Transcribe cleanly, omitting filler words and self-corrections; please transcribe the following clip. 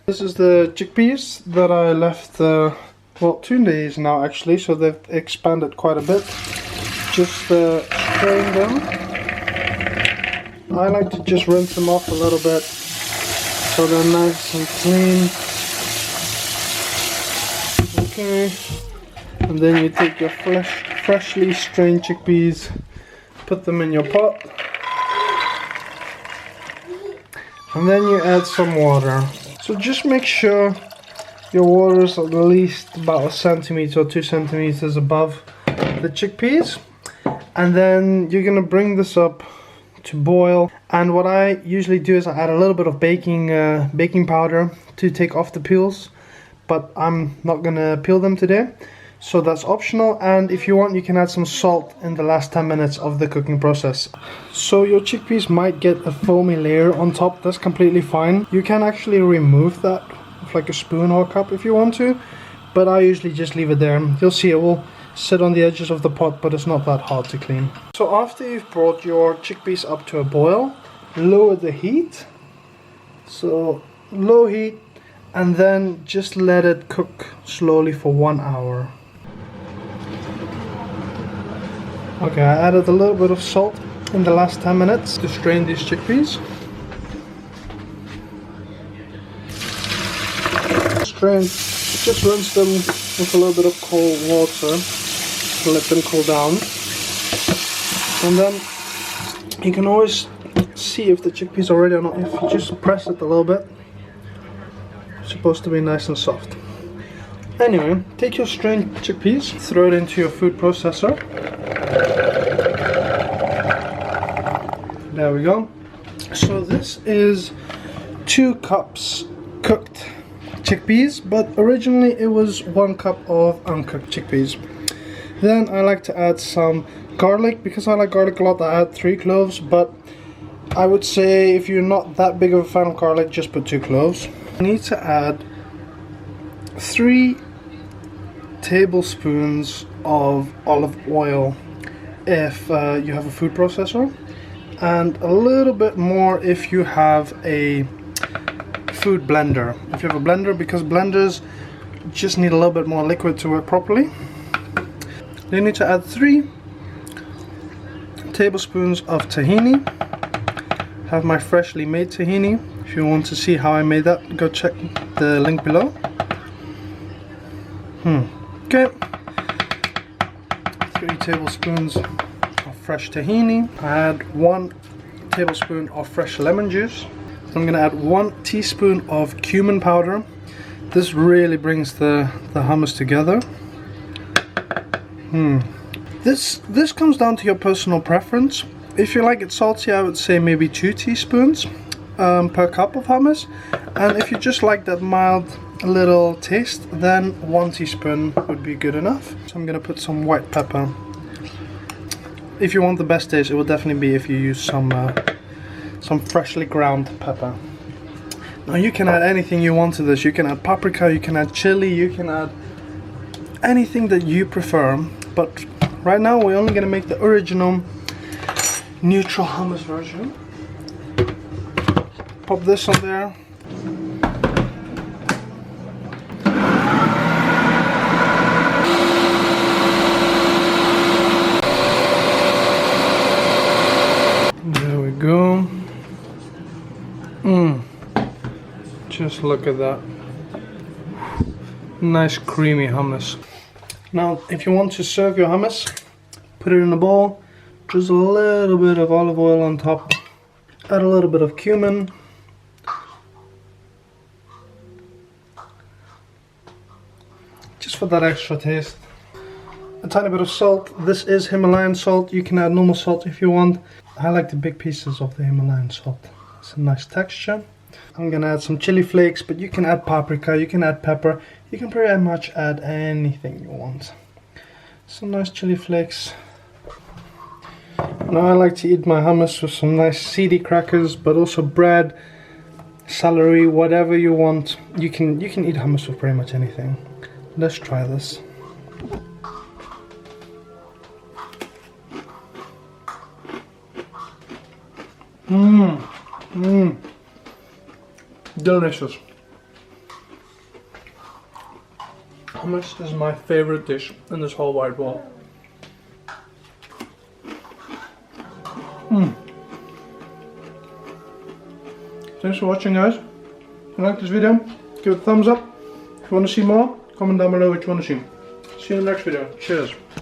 This is the chickpeas that I left, well, 2 days now actually, so they've expanded quite a bit. Just strain them. I like to just rinse them off a little bit so they're nice and clean. Okay, and then you take your freshly strained chickpeas, put them in your pot, and then you add some water. So just make sure your water is at least about 1 centimeter or 2 centimeters above the chickpeas, and then you're gonna bring this up to boil. And what I usually do is I add a little bit of baking powder to take off the peels, but I'm not gonna peel them today, so that's optional. And if you want, you can add some salt in the last 10 minutes of the cooking process. So your chickpeas might get a foamy layer on top. That's completely fine. You can actually remove that with like a spoon or a cup if you want to, but I usually just leave it there. You'll see it will sit on the edges of the pot, but it's not that hard to clean. So after you've brought your chickpeas up to a boil, lower the heat, so low heat, and then just let it cook slowly for 1 hour. Okay, I added a little bit of salt in the last 10 minutes to strain these chickpeas. Strain, just rinse them with a little bit of cold water to let them cool down. And then you can always see if the chickpeas are ready or not if you just press it a little bit. It's supposed to be nice and soft. Anyway, take your strained chickpeas, throw it into your food processor. There we go. So this is 2 cups cooked chickpeas, but originally it was 1 cup of uncooked chickpeas. Then I like to add some garlic. Because I like garlic a lot, I add 3 cloves, but I would say if you're not that big of a fan of garlic, just put 2 cloves. You need to add 3 tablespoons of olive oil if you have a food processor, and a little bit more if you have a food blender. If you have a blender, because blenders just need a little bit more liquid to work properly. You need to add 3 tablespoons of tahini. I have my freshly made tahini. If you want to see how I made that, go check the link below. Okay. 3 tablespoons of fresh tahini. I add 1 tablespoon of fresh lemon juice. I'm going to add 1 teaspoon of cumin powder. This really brings the hummus together. This comes down to your personal preference. If you like it salty, I would say maybe 2 teaspoons per cup of hummus. And if you just like that mild little taste, then 1 teaspoon would be good enough. So I'm going to put some white pepper. If you want the best taste, it will definitely be if you use some freshly ground pepper. Now you can add anything you want to this. You can add paprika, you can add chili, you can add anything that you prefer. But right now we're only going to make the original neutral hummus version. Pop this on there. There we go. Just look at that. Nice creamy hummus. Now if you want to serve your hummus, put it in a bowl, drizzle a little bit of olive oil on top, add a little bit of cumin, just for that extra taste, a tiny bit of salt. This is Himalayan salt. You can add normal salt if you want. I like the big pieces of the Himalayan salt. It's a nice texture. I'm gonna add some chili flakes, but you can add paprika, you can add pepper, you can pretty much add anything you want. Some nice chili flakes. Now I like to eat my hummus with some nice seedy crackers, but also bread, celery, whatever you want. You can eat hummus with pretty much anything. Let's try this. Delicious. Hummus is my favorite dish in this whole wide world. Thanks for watching, guys. If you like this video, give it a thumbs up. If you want to see more, comment down below what you want to see. See you in the next video. Cheers.